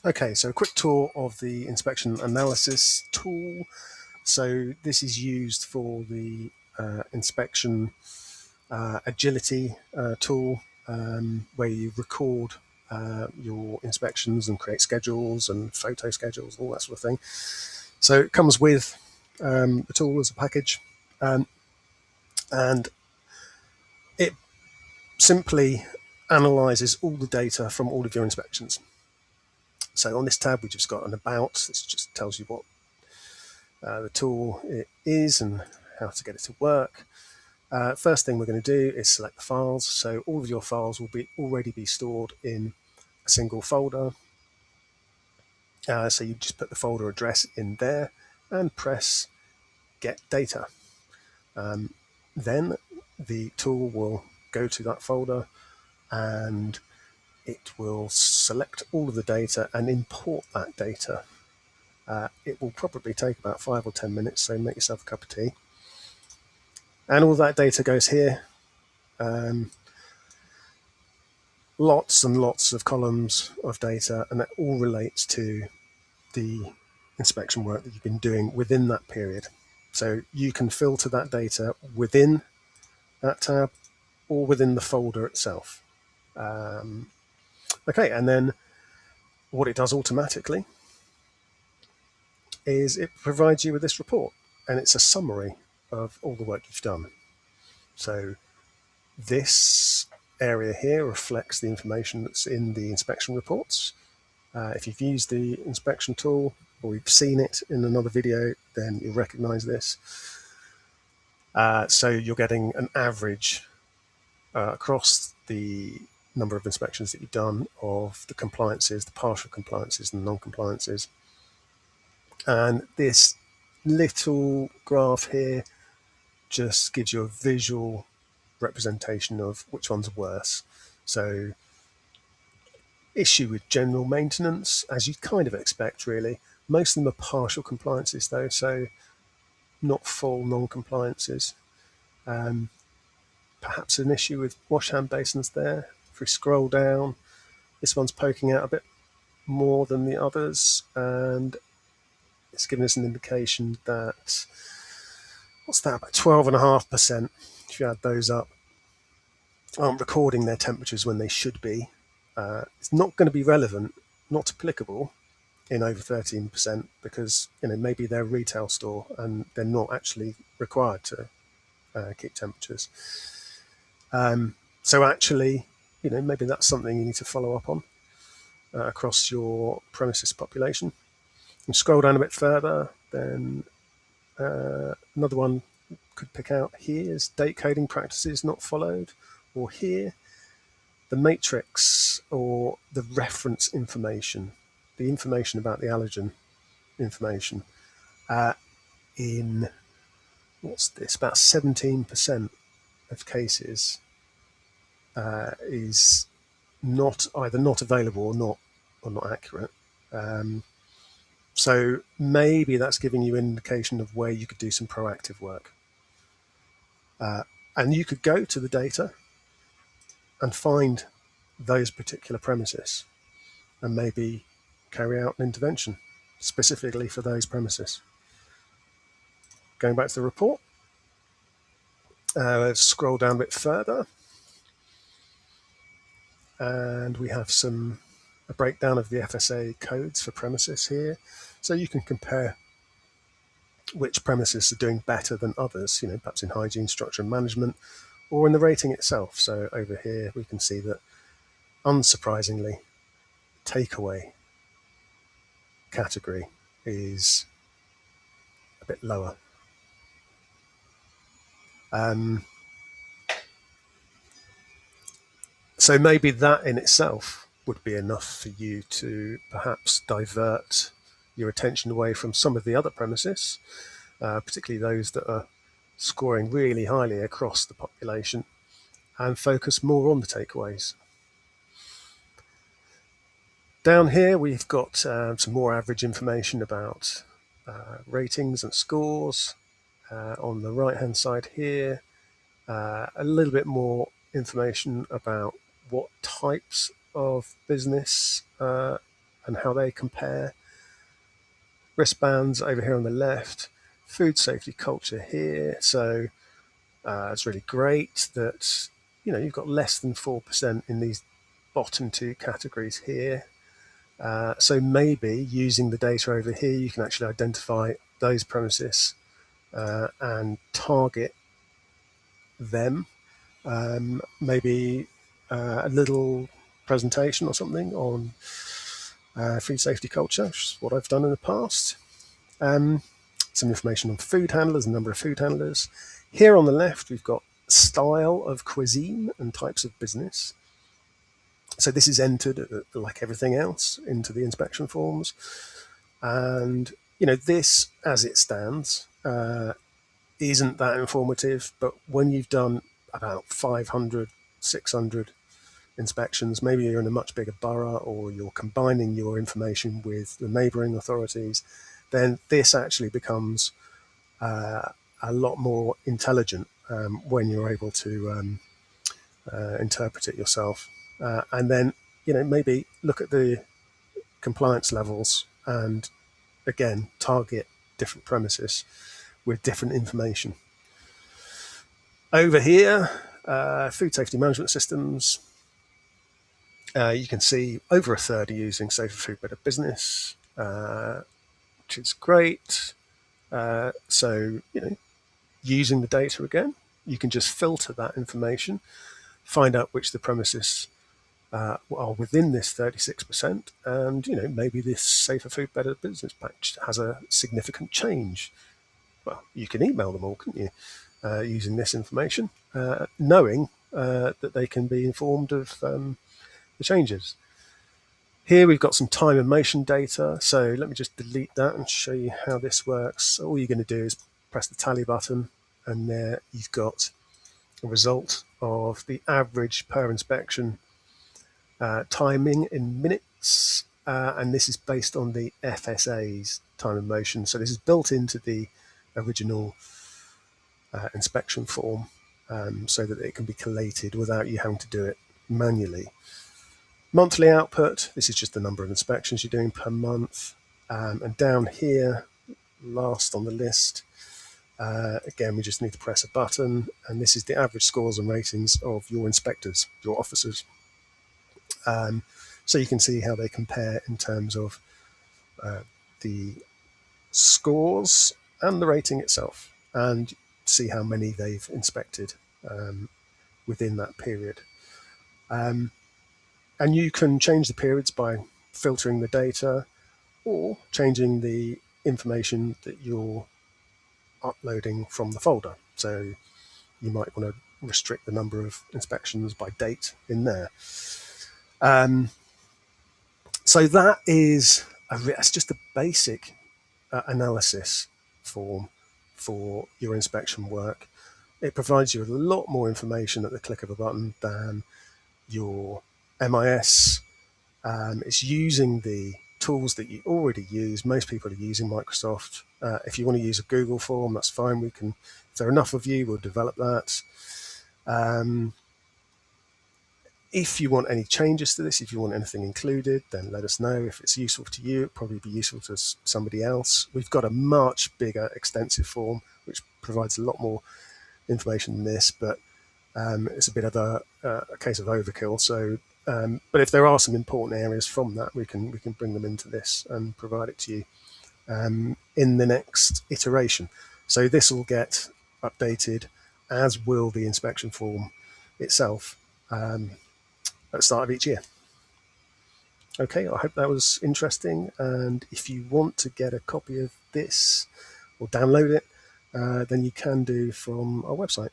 Okay, so a quick tour of the inspection analysis tool. So this is used for the inspection agility tool, where you record your inspections and create schedules and photo schedules, all that sort of thing. So it comes with the tool as a package, and it simply analyzes all the data from all of your inspections. So on this tab, we've just got an about. This just tells you what the tool it is and how to get it to work. First thing we're going to do is select the files. So all of your files will already be stored in a single folder. So you just put the folder address in there and press Get Data. Then the tool will go to that folder and it will select all of the data and import that data. It will probably take about 5 or 10 minutes, so make yourself a cup of tea. And all that data goes here. Lots and lots of columns of data, and that all relates to the inspection work that you've been doing within that period. So you can filter that data within that tab or within the folder itself. Okay, and then what it does automatically is it provides you with this report, and it's a summary of all the work you've done. So this area here reflects the information that's in the inspection reports. If you've used the inspection tool or you've seen it in another video, then you'll recognize this. So you're getting an average across the number of inspections that you've done of the compliances, the partial compliances and the non-compliances. And this little graph here just gives you a visual representation of which one's worse. So issue with general maintenance, as you'd kind of expect, really. Most of them are partial compliances, though, so not full non-compliances. Perhaps an issue with wash hand basins there. If we scroll down, this one's poking out a bit more than the others, and it's giving us an indication that, what's that, about 12.5%, if you add those up, aren't recording their temperatures when they should be. It's not going to be relevant, not applicable in over 13%, because maybe they're a retail store and they're not actually required to keep temperatures. So actually, maybe that's something you need to follow up on across your premises population. And scroll down a bit further, then another one could pick out here is date coding practices not followed, or here the matrix or the reference information, the information about the allergen information in, what's this, about 17% of cases is not either not available or not accurate. So maybe that's giving you an indication of where you could do some proactive work. And you could go to the data and find those particular premises and maybe carry out an intervention specifically for those premises. Going back to the report, let's scroll down a bit further, and we have a breakdown of the FSA codes for premises here. So you can compare which premises are doing better than others, perhaps in hygiene, structure and management, or in the rating itself. So over here, we can see that, unsurprisingly, takeaway category is a bit lower. So maybe that in itself would be enough for you to perhaps divert your attention away from some of the other premises, particularly those that are scoring really highly across the population, and focus more on the takeaways. Down here, we've got some more average information about ratings and scores. On the right-hand side here, a little bit more information about what types of business and how they compare. Wristbands over here on the left, food safety culture here. So it's really great that you've got less than 4% in these bottom two categories here. So maybe using the data over here, you can actually identify those premises and target them. Maybe a little presentation or something on food safety culture, which is what I've done in the past. Some information on food handlers, a number of food handlers. Here on the left, we've got style of cuisine and types of business. So this is entered, like everything else, into the inspection forms. And, this, as it stands, isn't that informative. But when you've done about 500, 600 inspections, maybe you're in a much bigger borough or you're combining your information with the neighbouring authorities, then this actually becomes a lot more intelligent when you're able to interpret it yourself. And then, maybe look at the compliance levels and, again, target different premises with different information. Over here, food safety management systems. You can see over a third are using Safer Food Better Business, which is great. So, using the data again, you can just filter that information, find out which the premises are within this 36%, and maybe this Safer Food Better Business patch has a significant change. Well, you can email them all, couldn't you, using this information, knowing that they can be informed of the changes. Here we've got some time and motion data. So let me just delete that and show you how this works. All you're going to do is press the tally button, and there you've got a result of the average per inspection timing in minutes. And this is based on the FSA's time and motion. So this is built into the original inspection form so that it can be collated without you having to do it manually. Monthly output, this is just the number of inspections you're doing per month. And down here, last on the list, again, we just need to press a button, and this is the average scores and ratings of your inspectors, your officers. So you can see how they compare in terms of the scores and the rating itself, and see how many they've inspected within that period. And you can change the periods by filtering the data or changing the information that you're uploading from the folder. So you might want to restrict the number of inspections by date in there. So that is that's just a basic analysis form for your inspection work. It provides you with a lot more information at the click of a button than your MIS. It's using the tools that you already use. Most people are using Microsoft. If you want to use a Google form, that's fine. We can, if there are enough of you, we'll develop that. If you want any changes to this, if you want anything included, then let us know. If it's useful to you, it'll probably be useful to somebody else. We've got a much bigger, extensive form, which provides a lot more information than this, but it's a bit of a case of overkill. So, but if there are some important areas from that, we can bring them into this and provide it to you in the next iteration. So this will get updated, as will the inspection form itself, at the start of each year. Okay, I hope that was interesting. And if you want to get a copy of this or download it, then you can do from our website.